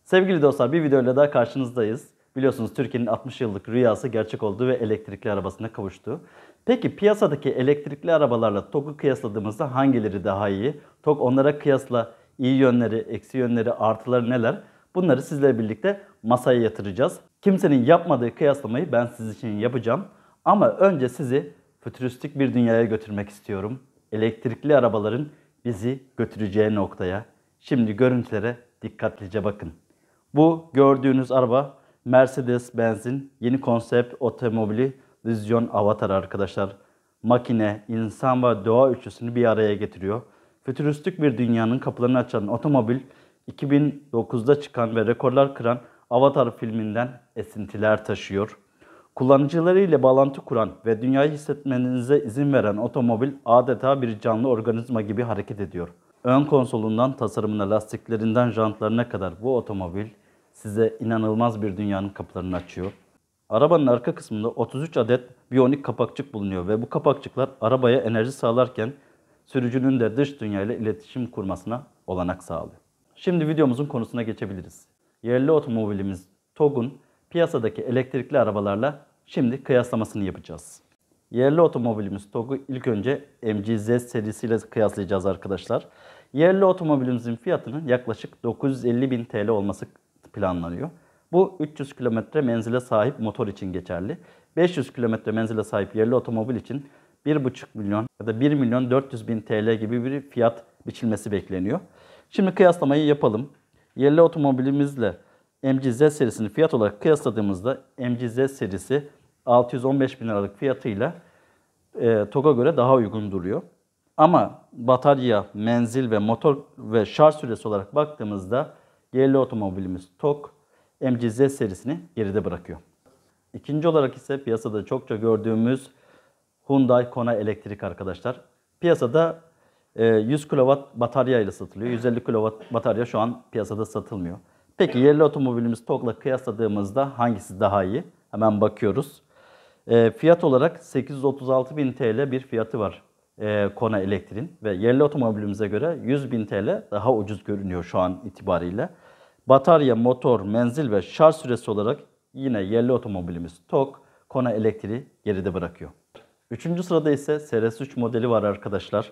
Sevgili dostlar, bir videoyla daha karşınızdayız. Biliyorsunuz Türkiye'nin 60 yıllık rüyası gerçek oldu ve elektrikli arabasına kavuştu. Peki piyasadaki elektrikli arabalarla TOG'u kıyasladığımızda hangileri daha iyi? TOG onlara kıyasla iyi yönleri, eksi yönleri, artıları neler? Bunları sizlerle birlikte masaya yatıracağız. Kimsenin yapmadığı kıyaslamayı ben siz için yapacağım. Ama önce sizi fütüristik bir dünyaya götürmek istiyorum. Elektrikli arabaların bizi götüreceği noktaya. Şimdi görüntülere dikkatlice bakın. Bu gördüğünüz araba Mercedes-Benz'in yeni konsept otomobili Vision Avatar arkadaşlar. Makine, insan ve doğa üçlüsünü bir araya getiriyor. Fütüristik bir dünyanın kapılarını açan otomobil 2009'da çıkan ve rekorlar kıran Avatar filminden esintiler taşıyor. Kullanıcılarıyla bağlantı kuran ve dünyayı hissetmenize izin veren otomobil adeta bir canlı organizma gibi hareket ediyor. Ön konsolundan tasarımına, lastiklerinden jantlarına kadar bu otomobil size inanılmaz bir dünyanın kapılarını açıyor. Arabanın arka kısmında 33 adet biyonik kapakçık bulunuyor ve bu kapakçıklar arabaya enerji sağlarken sürücünün de dış dünyayla iletişim kurmasına olanak sağlıyor. Şimdi videomuzun konusuna geçebiliriz. Yerli otomobilimiz TOG'un piyasadaki elektrikli arabalarla şimdi kıyaslamasını yapacağız. Yerli otomobilimiz TOG'u ilk önce MG-Z serisiyle kıyaslayacağız arkadaşlar. Yerli otomobilimizin fiyatının yaklaşık 950.000 TL olması planlanıyor. Bu 300 km menzile sahip motor için geçerli. 500 km menzile sahip yerli otomobil için 1,5 milyon ya da 1.400.000 TL gibi bir fiyat biçilmesi bekleniyor. Şimdi kıyaslamayı yapalım. Yerli otomobilimizle MG-Z serisini fiyat olarak kıyasladığımızda MG-Z serisi 615.000 liralık fiyatıyla TOG'a göre daha uygun duruyor. Ama batarya, menzil ve motor ve şarj süresi olarak baktığımızda yerli otomobilimiz TOG MG-Z serisini geride bırakıyor. İkinci olarak ise piyasada çokça gördüğümüz Hyundai Kona elektrik arkadaşlar. Piyasada 100 kW batarya ile satılıyor. 150 kW batarya şu an piyasada satılmıyor. Peki yerli otomobilimiz TOG'la kıyasladığımızda hangisi daha iyi? Hemen bakıyoruz. Fiyat olarak 836.000 TL bir fiyatı var Kona elektriğin ve yerli otomobilimize göre 100.000 TL daha ucuz görünüyor şu an itibariyle. Batarya, motor, menzil ve şarj süresi olarak yine yerli otomobilimiz TOG Kona elektriği geride bırakıyor. Üçüncü sırada ise SRS3 modeli var arkadaşlar.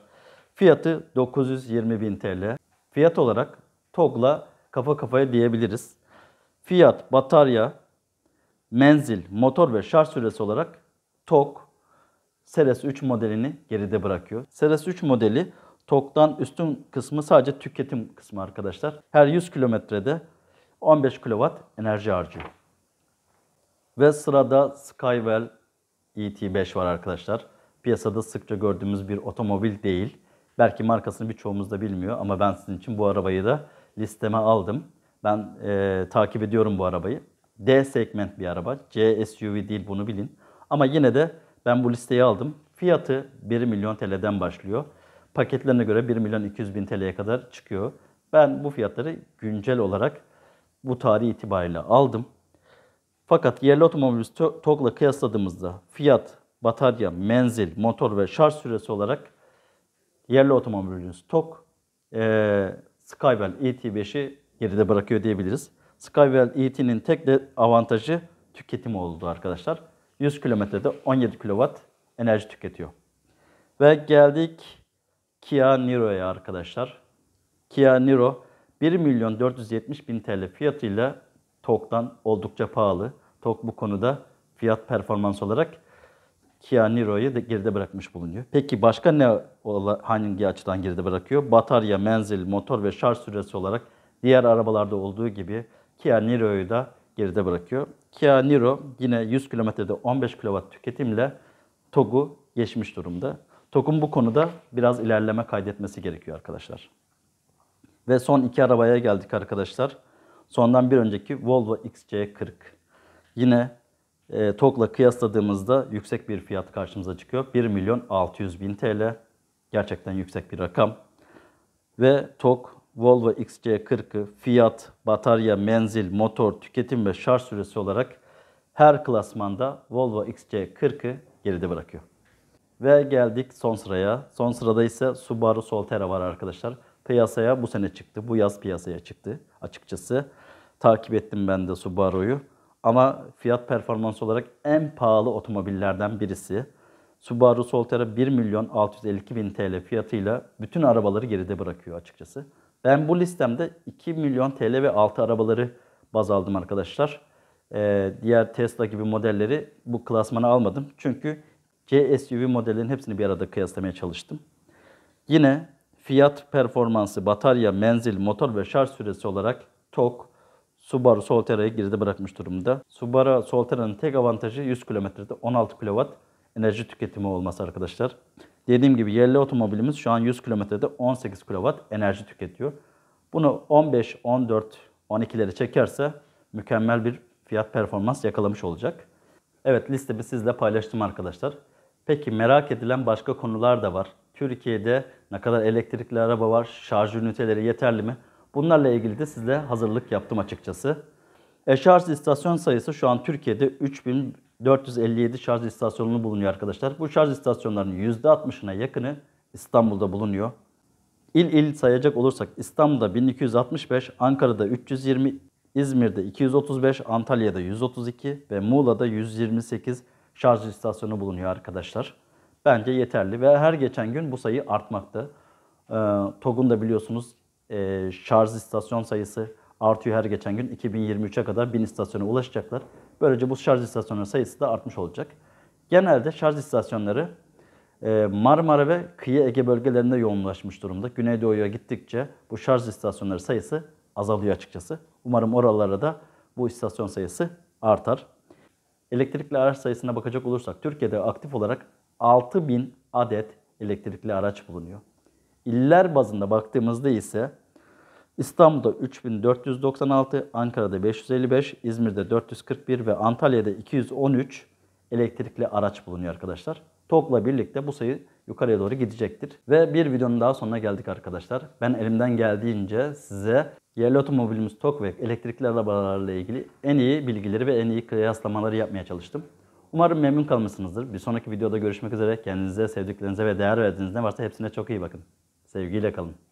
Fiyatı 920.000 TL. Fiyat olarak TOG'la kafa kafaya diyebiliriz. Fiyat, batarya, menzil, motor ve şarj süresi olarak TOG SRS3 modelini geride bırakıyor. SRS3 modeli TOG'dan üstün kısmı sadece tüketim kısmı arkadaşlar. Her 100 kilometrede 15 kW enerji harcıyor. Ve sırada Skywell ET5 var arkadaşlar. Piyasada sıkça gördüğümüz bir otomobil değil. Belki markasını birçoğumuz da bilmiyor ama ben sizin için bu arabayı da listeme aldım. Ben takip ediyorum bu arabayı. D segment bir araba. C SUV değil, bunu bilin. Ama yine de ben bu listeyi aldım. Fiyatı 1 milyon TL'den başlıyor. Paketlerine göre 1.200.000 TL'ye kadar çıkıyor. Ben bu fiyatları güncel olarak bu tarih itibariyle aldım. Fakat yerli otomobilimiz TOG'la kıyasladığımızda fiyat, batarya, menzil, motor ve şarj süresi olarak yerli otomobilimiz TOG Skywell ET5'i geride bırakıyor diyebiliriz. Skywell ET'nin tek de avantajı tüketim oldu arkadaşlar. 100 kilometrede 17 kW enerji tüketiyor. Ve geldik Kia Niro'ya arkadaşlar. Kia Niro 1.470.000 TL fiyatıyla TOG'dan oldukça pahalı. TOG bu konuda fiyat performans olarak Kia Niro'yu da geride bırakmış bulunuyor. Peki başka hangi açıdan geride bırakıyor? Batarya, menzil, motor ve şarj süresi olarak diğer arabalarda olduğu gibi Kia Niro'yu da geride bırakıyor. Kia Niro yine 100 kilometrede 15 kW tüketimle TOG'u geçmiş durumda. TOG'un bu konuda biraz ilerleme kaydetmesi gerekiyor arkadaşlar. Ve son iki arabaya geldik arkadaşlar. Sondan bir önceki Volvo XC40. Yine TOG'la kıyasladığımızda yüksek bir fiyat karşımıza çıkıyor. 1.600.000 TL. Gerçekten yüksek bir rakam. Ve TOG Volvo XC40'ı fiyat, batarya, menzil, motor, tüketim ve şarj süresi olarak her klasmanda Volvo XC40'ı geride bırakıyor. Ve geldik son sıraya. Son sırada ise Subaru Solterra var arkadaşlar. Piyasaya bu sene çıktı. Bu yaz piyasaya çıktı açıkçası. takip ettim ben de Subaru'yu. Ama fiyat performans olarak en pahalı otomobillerden birisi. Subaru Solterra 1.652.000 TL fiyatıyla bütün arabaları geride bırakıyor açıkçası. Ben bu listemde 2 milyon TL ve altı arabaları baz aldım arkadaşlar. Diğer Tesla gibi modelleri bu klasmana almadım. Çünkü C SUV modellerin hepsini bir arada kıyaslamaya çalıştım. Yine fiyat performansı, batarya, menzil, motor ve şarj süresi olarak TOG Subaru Solterra'yı geride bırakmış durumda. Subaru Solterra'nın tek avantajı 100 kilometrede 16 kW enerji tüketimi olması arkadaşlar. Dediğim gibi yerli otomobilimiz şu an 100 kilometrede 18 kW enerji tüketiyor. Bunu 15, 14, 12'leri çekerse mükemmel bir fiyat performans yakalamış olacak. Evet, listemi sizle paylaştım arkadaşlar. Peki merak edilen başka konular da var. Türkiye'de ne kadar elektrikli araba var? Şarj üniteleri yeterli mi? Bunlarla ilgili de sizle hazırlık yaptım açıkçası. Şarj istasyon sayısı şu an Türkiye'de 3457 şarj istasyonu bulunuyor arkadaşlar. Bu şarj istasyonlarının %60'ına yakını İstanbul'da bulunuyor. İl il sayacak olursak İstanbul'da 1265, Ankara'da 320, İzmir'de 235, Antalya'da 132 ve Muğla'da 128 şarj istasyonu bulunuyor arkadaşlar. Bence yeterli ve her geçen gün bu sayı artmakta. TOG'un da biliyorsunuz şarj istasyon sayısı artıyor her geçen gün. 2023'e kadar 1000 istasyona ulaşacaklar. Böylece bu şarj istasyonları sayısı da artmış olacak. Genelde şarj istasyonları Marmara ve kıyı Ege bölgelerinde yoğunlaşmış durumda. Güneydoğu'ya gittikçe bu şarj istasyonları sayısı azalıyor açıkçası. Umarım oralara da bu istasyon sayısı artar. Elektrikli araç sayısına bakacak olursak Türkiye'de aktif olarak 6000 adet elektrikli araç bulunuyor. İller bazında baktığımızda ise İstanbul'da 3496, Ankara'da 555, İzmir'de 441 ve Antalya'da 213 elektrikli araç bulunuyor arkadaşlar. TOG'la birlikte bu sayı yukarıya doğru gidecektir. Ve bir videonun daha sonuna geldik arkadaşlar. Ben elimden geldiğince size yerli otomobilimiz TOG ve elektrikli arabalarla ilgili en iyi bilgileri ve en iyi kıyaslamaları yapmaya çalıştım. Umarım memnun kalmışsınızdır. Bir sonraki videoda görüşmek üzere. Kendinize, sevdiklerinize ve değer verdiğiniz ne varsa hepsine çok iyi bakın. Sevgiyle kalın.